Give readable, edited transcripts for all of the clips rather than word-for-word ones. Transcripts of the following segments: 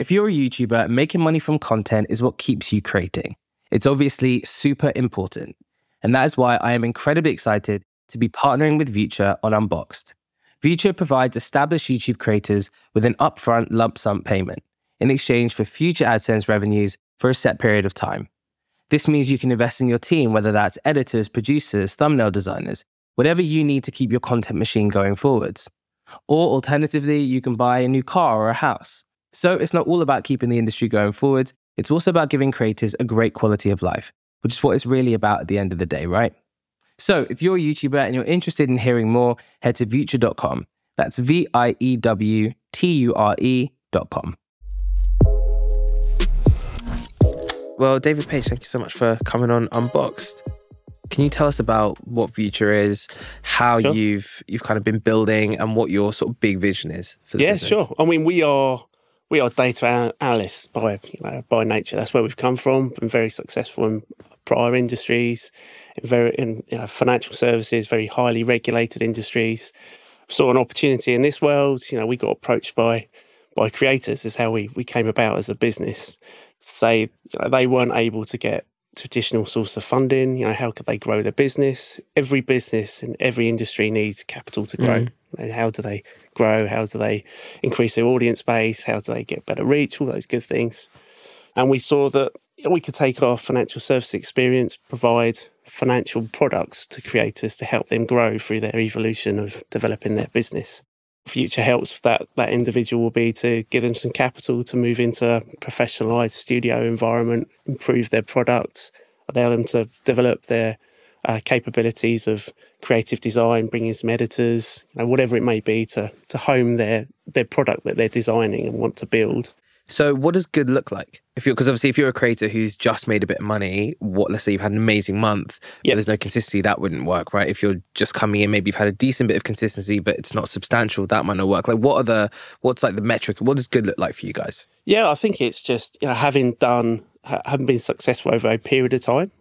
If you're a YouTuber, making money from content is what keeps you creating. It's obviously super important. And that is why I am incredibly excited to be partnering with Viewture on Unboxed. Viewture provides established YouTube creators with an upfront lump sum payment in exchange for future AdSense revenues for a set period of time. This means you can invest in your team, whether that's editors, producers, thumbnail designers, whatever you need to keep your content machine going forwards. Or alternatively, you can buy a new car or a house. So it's not all about keeping the industry going forward. It's also about giving creators a great quality of life, which is what it's really about at the end of the day, right? So if you're a YouTuber and you're interested in hearing more, head to viewture.com. That's viewture.com. Well, David Page, thank you so much for coming on Unboxed. Can you tell us about what Viewture is, how you've kind of been building, and what your sort of big vision is for the business? Yeah, sure. I mean, we are data analysts by nature. That's where we've come from. Been very successful in prior industries, in financial services, very highly regulated industries. Saw an opportunity in this world. We got approached by creators. Is how we came about as a business. Say they weren't able to get traditional source of funding. How could they grow their business? Every business in every industry needs capital to grow. How do they grow? How do they increase their audience base? How do they get better reach? All those good things. And we saw that we could take our financial service experience, provide financial products to creators to help them grow through their evolution of developing their business. Viewture helps that individual will be to give them some capital to move into a professionalised studio environment, improve their product, allow them to develop their capabilities of creative design, bring in some editors, whatever it may be to home their product that they're designing and want to build. So what does good look like? Because obviously if you're a creator who's just made a bit of money, let's say you've had an amazing month, but there's no consistency, that wouldn't work, right? If you're just coming in, maybe you've had a decent bit of consistency, but it's not substantial, that might not work. Like what's like the metric? What does good look like for you guys? Yeah, I think it's just having been successful over a period of time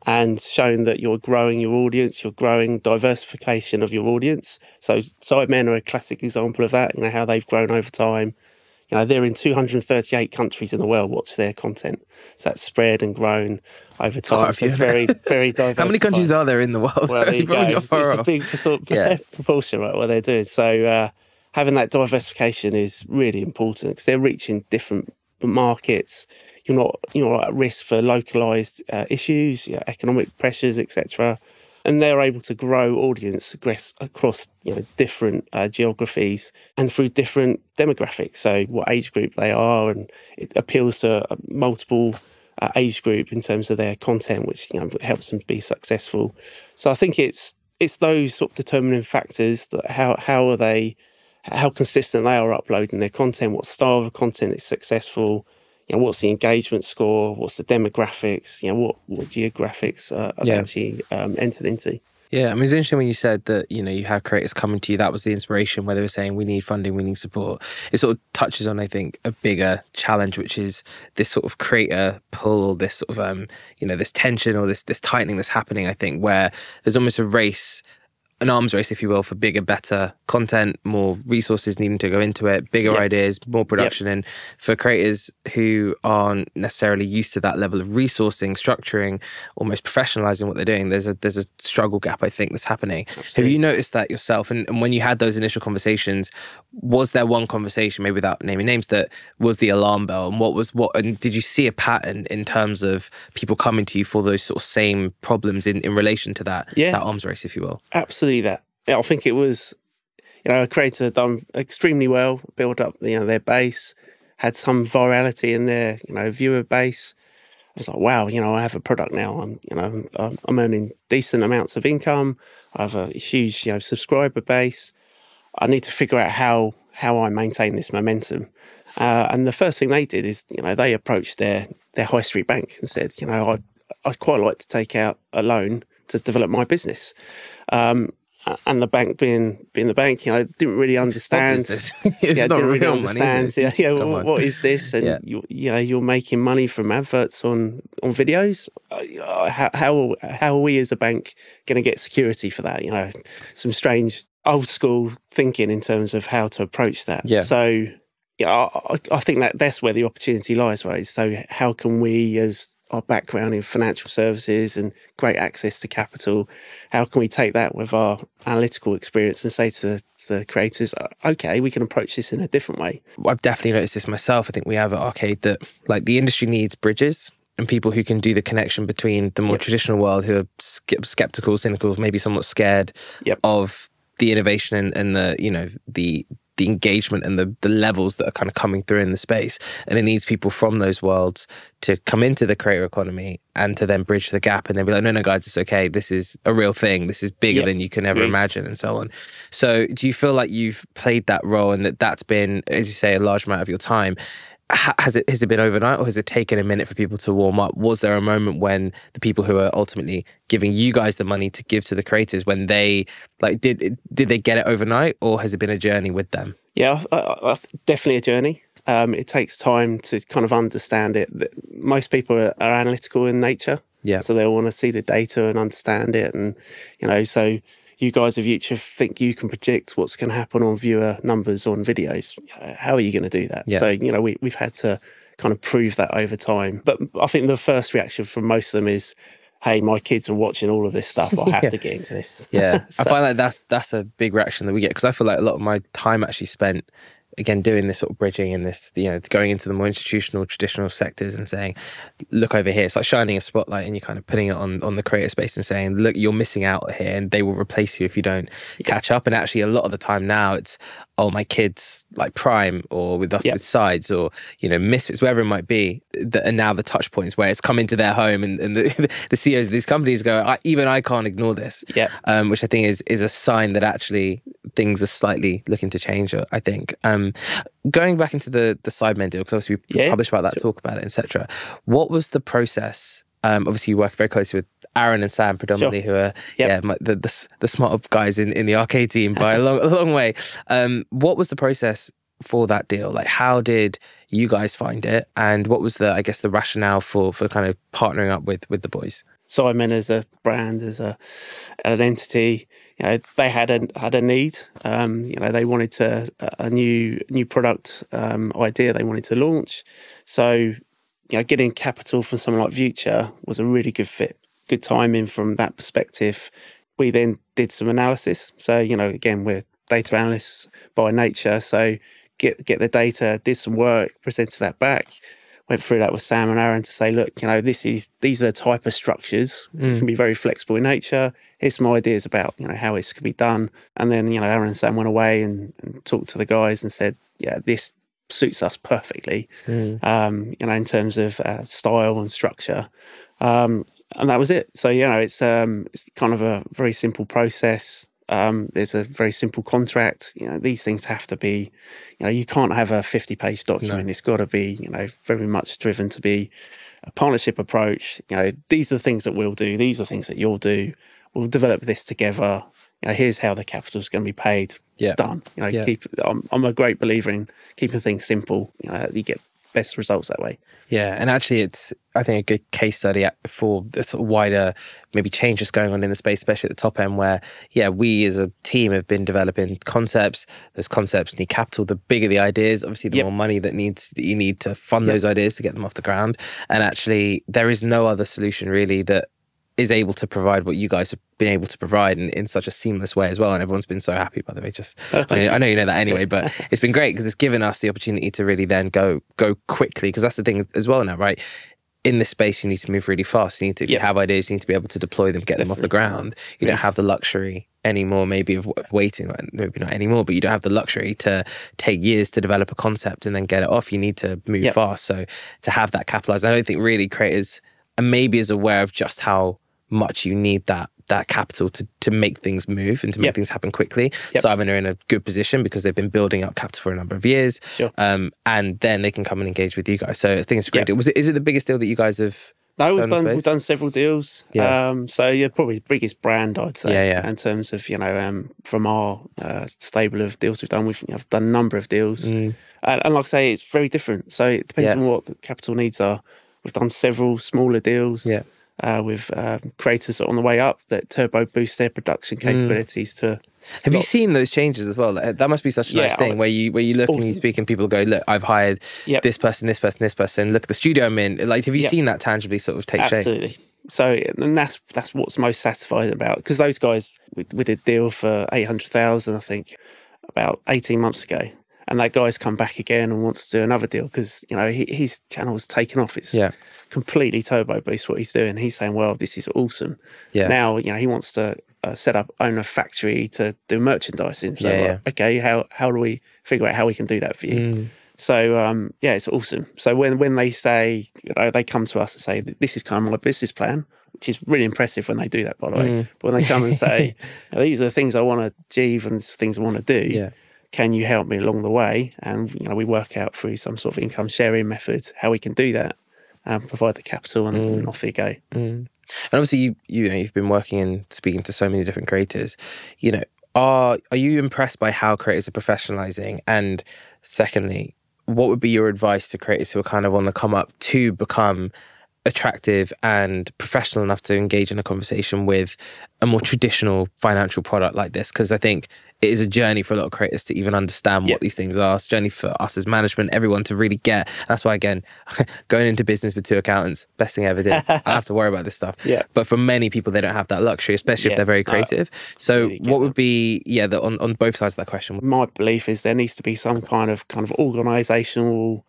and shown that you're growing your audience, you're growing diversification of your audience. So Sidemen are a classic example of that, how they've grown over time. They're in 238 countries in the world watch their content. So that's spread and grown over time. So very, very diverse. How many countries are there in the world? Well, there you go. It's a big proportion, right, what they're doing. So having that diversification is really important because they're reaching different markets. You're not at risk for localized issues, economic pressures, etc. And they're able to grow audience across different geographies and through different demographics. So what age group they are, and it appeals to multiple age group in terms of their content, which helps them be successful. So I think it's those sort of determining factors that how consistent they are uploading their content, what style of content is successful. What's the engagement score? What's the demographics? What geographics are they actually entered into? Yeah, I mean, it's interesting when you said that, you had creators coming to you, that was the inspiration where they were saying, we need funding, we need support. It sort of touches on, I think, a bigger challenge, which is this sort of creator pull, this sort of, this tension or this tightening that's happening, I think, where there's almost a race, an arms race, if you will, for bigger, better content, more resources needing to go into it, bigger ideas, more production. And for creators who aren't necessarily used to that level of resourcing, structuring, almost professionalizing what they're doing, there's a struggle gap, I think, that's happening. Absolutely. Have you noticed that yourself? And when you had those initial conversations, was there one conversation, maybe without naming names, that was the alarm bell? And and did you see a pattern in terms of people coming to you for those sort of same problems in relation to that arms race, if you will? Absolutely. That I think it was a creator done extremely well, built up their base, had some virality in their viewer base. I was like, wow, I have a product now. I'm earning decent amounts of income. I have a huge subscriber base. I need to figure out how I maintain this momentum. And the first thing they did is they approached their high street bank and said, I'd quite like to take out a loan to develop my business. And the bank being the bank, didn't really understand. It's not real money, is it? What is this? And you're making money from adverts on videos. How are we as a bank going to get security for that? Some strange old school thinking in terms of how to approach that. Yeah. So yeah, I think that's where the opportunity lies, right? So how can we, as our background in financial services and great access to capital, how can we take that with our analytical experience and say to the creators, okay, we can approach this in a different way? I've definitely noticed this myself. I think we have at Arcade that like the industry needs bridges and people who can do the connection between the more traditional world who are skeptical, cynical, maybe somewhat scared of the innovation and the, you know, the engagement and the levels that are kind of coming through in the space. And it needs people from those worlds to come into the creator economy and to then bridge the gap and then be like, no, guys, it's okay. This is a real thing. This is bigger than you can ever imagine, and so on. So do you feel like you've played that role and that's been, as you say, a large amount of your time? Has it been overnight, or has it taken a minute for people to warm up? Was there a moment when the people who are ultimately giving you guys the money to give to the creators, when they like did they get it overnight, or has it been a journey with them? Yeah, definitely a journey. It takes time to kind of understand it. Most people are analytical in nature, so they'll want to see the data and understand it, and you know, so you guys of Viewture think you can predict what's going to happen on viewer numbers on videos. How are you going to do that? So, you know, we've had to kind of prove that over time. But I think the first reaction from most of them is, hey, my kids are watching all of this stuff. I have to get into this. So, I find like that's a big reaction that we get, because I feel like a lot of my time actually spent, again, doing this sort of bridging and this, you know, going into the more institutional, traditional sectors and saying, look over here. It's like shining a spotlight and you're kind of putting it on the creator space and saying, look, you're missing out here and they will replace you if you don't catch up. And actually a lot of the time now it's, oh, my kids like Prime or with us with Sides or, you know, Misfits, wherever it might be, that are now the touch points where it's come into their home and the CEOs of these companies go, even I can't ignore this. Which I think is a sign that actually things are slightly looking to change, I think. Going back into the Sidemen deal, because obviously we published about that, talk about it, etc. What was the process? Obviously you work very closely with Aaron and Sam predominantly, who are the smarter guys in the Arcade team by a long way. What was the process for that deal? Like, how did you guys find it, and what was the rationale for kind of partnering up with the boys? Sidemen as a brand, as an entity, you know, they had a need. You know, they wanted a new product idea they wanted to launch. So, you know, getting capital from someone like Viewture was a really good fit, good timing from that perspective. We then did some analysis. So, you know, again, we're data analysts by nature. So get the data, did some work, presented that back. Went through that with Sam and Aaron to say, look, you know, these are the type of structures, can be very flexible in nature. Here's some ideas about, you know, how this could be done. And then, you know, Aaron and Sam went away and talked to the guys and said, yeah, this suits us perfectly, you know, in terms of style and structure. And that was it. So, you know, it's kind of a very simple process. There's a very simple contract. You know, these things have to be, you know, you can't have a 50-page document. No. It's got to be, you know, very much driven to be a partnership approach. You know, these are the things that we'll do. These are the things that you'll do. We'll develop this together. You know, here's how the capital is going to be paid. Done. You know, I'm a great believer in keeping things simple. You know, you get best results that way. Yeah, and actually it's, I think, a good case study for the sort of wider maybe changes going on in the space, especially at the top end where, we as a team have been developing concepts. Those concepts need capital. The bigger the ideas, obviously the more money that you need to fund those ideas to get them off the ground. And actually there is no other solution really that is able to provide what you guys have been able to provide in such a seamless way as well. And everyone's been so happy, by the way. I know you know that anyway, but it's been great because it's given us the opportunity to really then go quickly, because that's the thing as well now, right? In this space, you need to move really fast. You need to, if you have ideas, you need to be able to deploy them, get them off the ground. You don't have the luxury anymore, maybe, of waiting, maybe not anymore, but you don't have the luxury to take years to develop a concept and then get it off. You need to move fast. So to have that capitalized, I don't think really creators are maybe as aware of just how much you need that capital to make things move and to make things happen quickly. Sidemen are in a good position because they've been building up capital for a number of years. And then they can come and engage with you guys. So I think it's a great deal. Is it the biggest deal that you guys have? No, we've done several deals. So probably the biggest brand, I'd say, in terms of, you know, from our stable of deals we've done. I've done a number of deals. And like I say, it's very different. So it depends on what the capital needs are. We've done several smaller deals. With creators on the way up that turbo boost their production capabilities to Have you seen those changes as well? Like, that must be such a nice thing where you look and you speak and people go, look, I've hired this person, this person, this person. Look at the studio I'm in. Like, have you seen that tangibly sort of take shape? Absolutely. So, and that's what's most satisfying about, because those guys, we did a deal for 800,000, I think, about 18 months ago. And that guy's come back again and wants to do another deal because, you know, his channel's taken off. It's completely turbo boost what he's doing. He's saying, well, this is awesome. Yeah. Now, you know, he wants to own a factory to do merchandising. So, okay, how do we figure out how we can do that for you? So, it's awesome. So when they say, you know, they come to us and say, this is kind of my business plan, which is really impressive when they do that, by the way. But when they come and say, these are the things I want to achieve and things I want to do, can you help me along the way? And, you know, we work out through some sort of income sharing method how we can do that and provide the capital and off you go. And obviously you've been working and speaking to so many different creators. You know, are you impressed by how creators are professionalizing? And secondly, what would be your advice to creators who are kind of on the come up to become attractive and professional enough to engage in a conversation with a more traditional financial product like this? Because I think it is a journey for a lot of creators to even understand what these things are. It's a journey for us as management, everyone to really get. That's why, again, going into business with 2 accountants, best thing I ever did. I don't have to worry about this stuff. But for many people, they don't have that luxury, especially if they're very creative. So really what would be, on both sides of that question? My belief is there needs to be some kind of organisational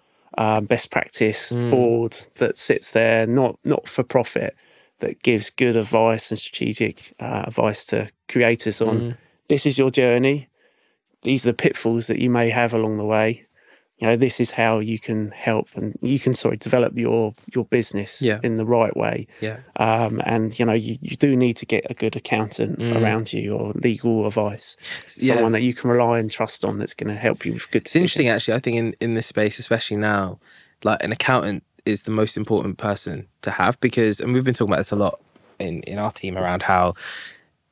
best practice board that sits there, not for profit, that gives good advice and strategic advice to creators on this is your journey, these are the pitfalls that you may have along the way. You know, this is how you can help and you can develop your business in the right way. And you know, you do need to get a good accountant around you or legal advice, someone that you can rely and trust on that's going to help you with good decisions. It's interesting, actually. I think in this space, especially now, like an accountant is the most important person to have because, and we've been talking about this a lot in our team around how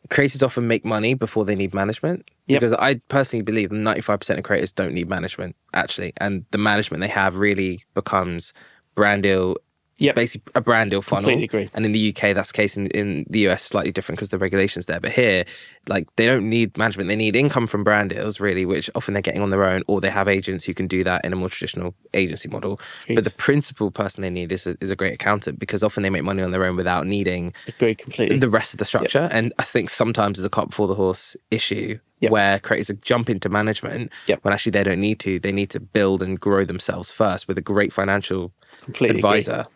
creators often make money before they need management. Because I personally believe 95% of creators don't need management, actually. And the management they have really becomes brand deal, basically a brand deal funnel. Completely agree. And in the UK, that's the case. In the US, slightly different because the regulations there. But here, like, they don't need management. They need income from brand deals, really, which often they're getting on their own, or they have agents who can do that in a more traditional agency model. But the principal person they need is a great accountant because often they make money on their own without needing the rest of the structure. And I think sometimes there's a cart before the horse issue where creators jump into management when actually they don't need to. They need to build and grow themselves first with a great financial advisor.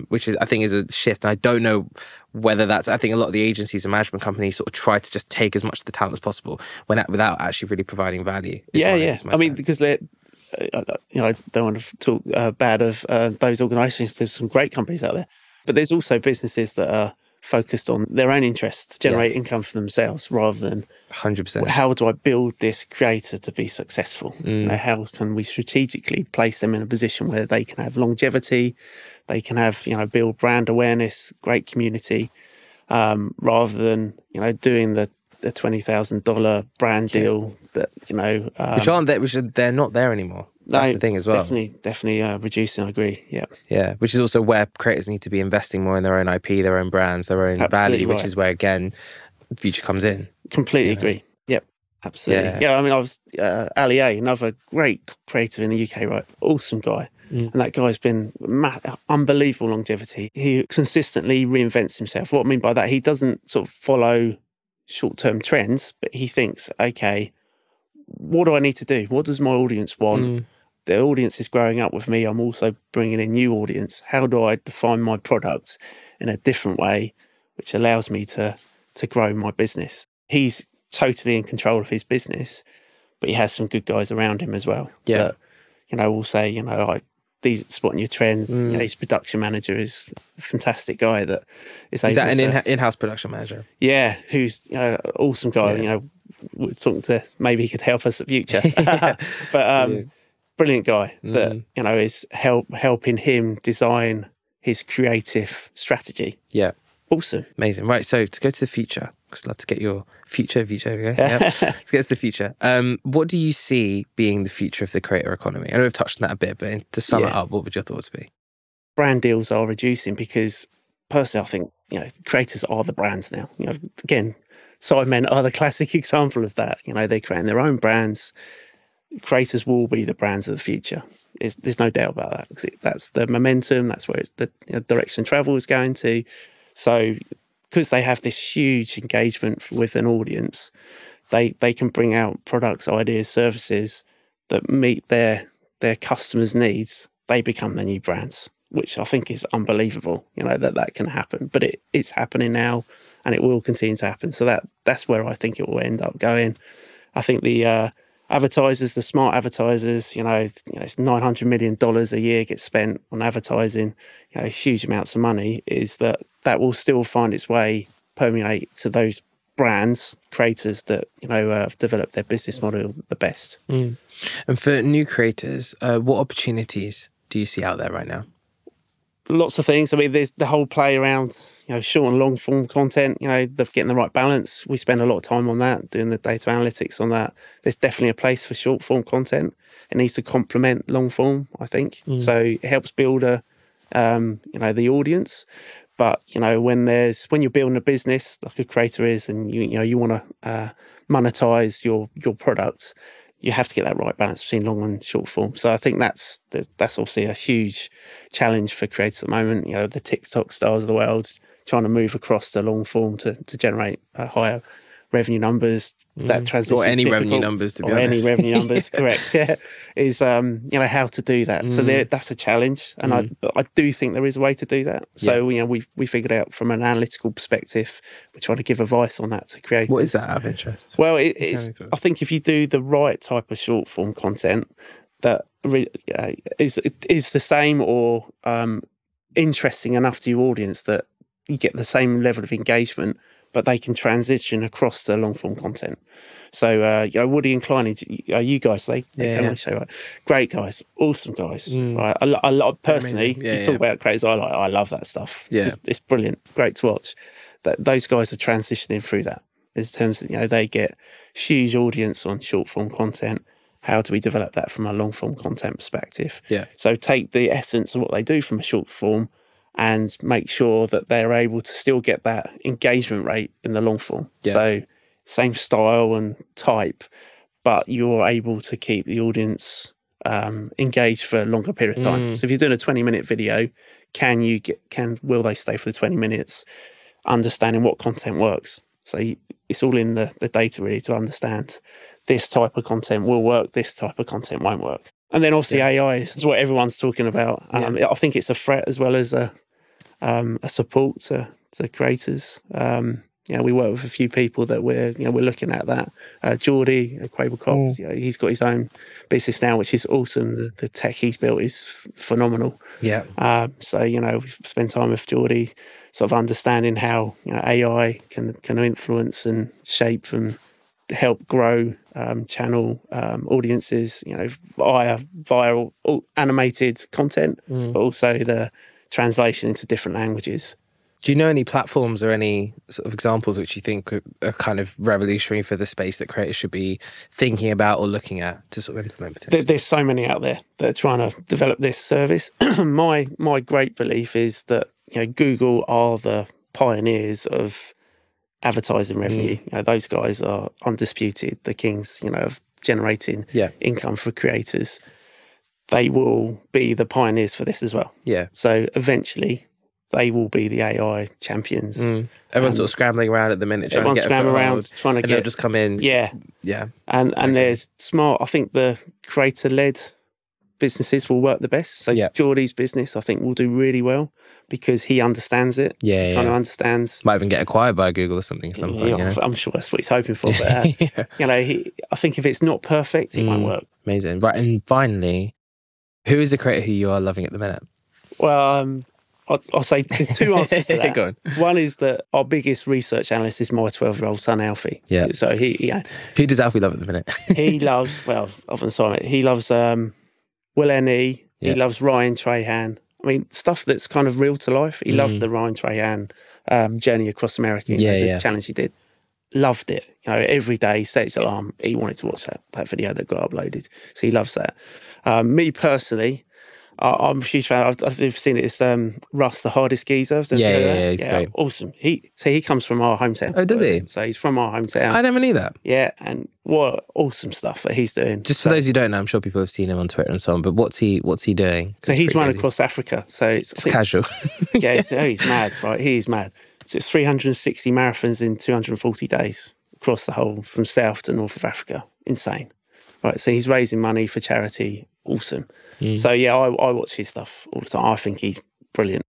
Which is, I think, is a shift. I don't know whether that's, I think a lot of the agencies and management companies sort of try to just take as much of the talent as possible without actually really providing value. I mean, because they're, you know, I don't want to talk bad of those organisations. There's some great companies out there, but there's also businesses that are focused on their own interests, generate income for themselves rather than 100%. How do I build this creator to be successful? You know, how can we strategically place them in a position where they can have longevity, they can have, you know, build brand awareness, great community, rather than, you know, doing the $20,000 brand deal that, you know, they're not there anymore. That's the thing as well. Definitely reducing. I agree. Yeah. Which is also where creators need to be investing more in their own IP, their own brands, their own value, which is where, again, Viewture comes in. Completely agree. Yep. Absolutely. Yeah. I mean, I was Ali A, another great creator in the UK, right? Awesome guy. And that guy's been unbelievable longevity. He consistently reinvents himself. What I mean by that, he doesn't sort of follow short-term trends, but he thinks, okay, what do I need to do? What does my audience want? The audience is growing up with me. I'm also bringing in new audience. How do I define my product in a different way, which allows me to grow my business? He's totally in control of his business, but he has some good guys around him as well. That, you know, will say, you know, these spotting your trends. You know, his production manager is a fantastic guy that is able to... Is that an in-house production manager? Yeah, who's an awesome guy. You know, we're talking to, maybe he could help us at Viewture. But brilliant guy that, you know, is helping him design his creative strategy. Yeah. Awesome. Amazing. Right, so to go to the future, because I'd love to get your future. There we go. Let's get to the future. What do you see being the future of the creator economy? I know we've touched on that a bit, but to sum it up, what would your thoughts be? Brand deals are reducing because, personally, I think creators are the brands now. Again, Sidemen are the classic example of that. They're creating their own brands. Creators will be the brands of the future. There's no doubt about that, because that's the momentum. That's where the direction travel is going to. So, because they have this huge engagement with an audience, they can bring out products, ideas, services that meet their customers' needs. They become the new brands, which I think is unbelievable. That can happen, but it's happening now, and it will continue to happen. So that's where I think it will end up going. I think the advertisers, the smart advertisers, it's $900 million a year gets spent on advertising, huge amounts of money, is that will still find its way, permeate to those brands, creators that, have developed their business model the best. And for new creators, what opportunities do you see out there right now? Lots of things. I mean, there's the whole play around, short and long form content, getting the right balance. We spend a lot of time on that, doing the data analytics on that. There's definitely a place for short form content. It needs to complement long form, I think. So it helps build the audience. But, when you're building a business like a creator is, and you want to monetize your product, you have to get that right balance between long and short form. So I think that's obviously a huge challenge for creators at the moment. The TikTok stars of the world trying to move across to long form to generate higher revenue numbers. That transition, or any revenue numbers, to be honest. Any revenue numbers, correct? Yeah, is how to do that. So that's a challenge, and I do think there is a way to do that. So we figured out from an analytical perspective, we're trying to give advice on that to creators. What is that out of interest? Well, it's. I think if you do the right type of short form content that is the same or interesting enough to your audience that you get the same level of engagement, but they can transition across the long form content. So, Woody and Klein, you guys, they come on the show, right? Great guys, awesome guys, right? I love, personally, you talk about creators, I love that stuff. Yeah. It's brilliant, great to watch. Those guys are transitioning through that in terms of, they get huge audience on short form content. How do we develop that from a long form content perspective? Yeah. So take the essence of what they do from a short form and make sure that they're able to still get that engagement rate in the long form. Yeah. So same style and type, but you're able to keep the audience engaged for a longer period of time. So if you're doing a 20-minute video, will they stay for the 20 minutes, understanding what content works? So it's all in the data really to understand this type of content will work, this type of content won't work. And then obviously AI is what everyone's talking about. I think it's a threat as well as a support to creators. We work with a few people that we're looking at that. Geordie, Quable Cox, he's got his own business now, which is awesome. The tech he's built is phenomenal. Yeah. So we've spent time with Geordie, sort of understanding how AI can influence and shape and help grow channel audiences, via viral animated content, but also the translation into different languages. Do you know any platforms or any sort of examples which you think are kind of revolutionary for the space that creators should be thinking about or looking at to sort of implement potentially? There's so many out there that are trying to develop this service. My great belief is that Google are the pioneers of advertising revenue. Those guys are undisputed, the kings, of generating income for creators. They will be the pioneers for this as well. Yeah. So eventually they will be the AI champions. Everyone's sort of scrambling around at the minute, trying to get scrambling around, trying to get. They'll just come in. Yeah. And there's smart. I think the creator-led businesses will work the best. So Geordie's business, I think, will do really well because he understands it. Kind of understands. Might even get acquired by Google or something at some point. I'm sure that's what he's hoping for. But I think if it's not perfect, it won't work. Amazing. Right, and finally, who is the creator who you are loving at the minute? Well, I'll say two answers to that. Go on. One is that our biggest research analyst is my 12-year-old son, Alfie. Yeah. So who does Alfie love at the minute? He loves, he loves WillNE. He loves Ryan Trahan. I mean, stuff that's kind of real to life. He loved the Ryan Trahan journey across America, the challenge he did. Loved it. Every day he set his alarm. He wanted to watch that video that got uploaded. So he loves that. Me personally, I'm a huge fan. I've seen it. It's Russ, the hardest geezer. Yeah, he's great. Awesome. He comes from our hometown. Oh, does he? So he's from our hometown. I never knew that. Yeah, and what awesome stuff that he's doing. Just for those who don't know, I'm sure people have seen him on Twitter and so on, but what's he doing? So he's run across Africa. So it's casual. Yeah, he's mad, right? He's mad. So it's 360 marathons in 240 days across the whole, from south to north of Africa. Insane. Right, so he's raising money for charity. Awesome. So yeah, I watch his stuff all the time. I think he's brilliant.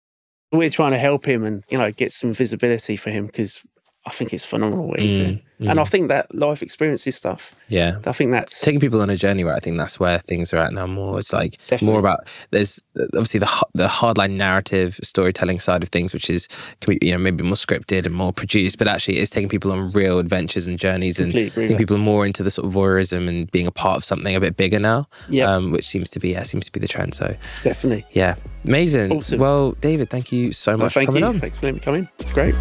We're trying to help him and, you know, get some visibility for him because I think it's phenomenal what he's doing. And I think that life experiences stuff. Yeah. I think that's taking people on a journey, right? I think that's where things are at now more. It's like more about, there's obviously the hardline narrative storytelling side of things, which is, you know, maybe more scripted and more produced, but actually it's taking people on real adventures and journeys. And I think people are more into the sort of voyeurism and being a part of something a bit bigger now, which seems to be the trend. So definitely. Yeah. Amazing. Awesome. Well, David, thank you so much for coming on. Thanks for letting me come in. It's great.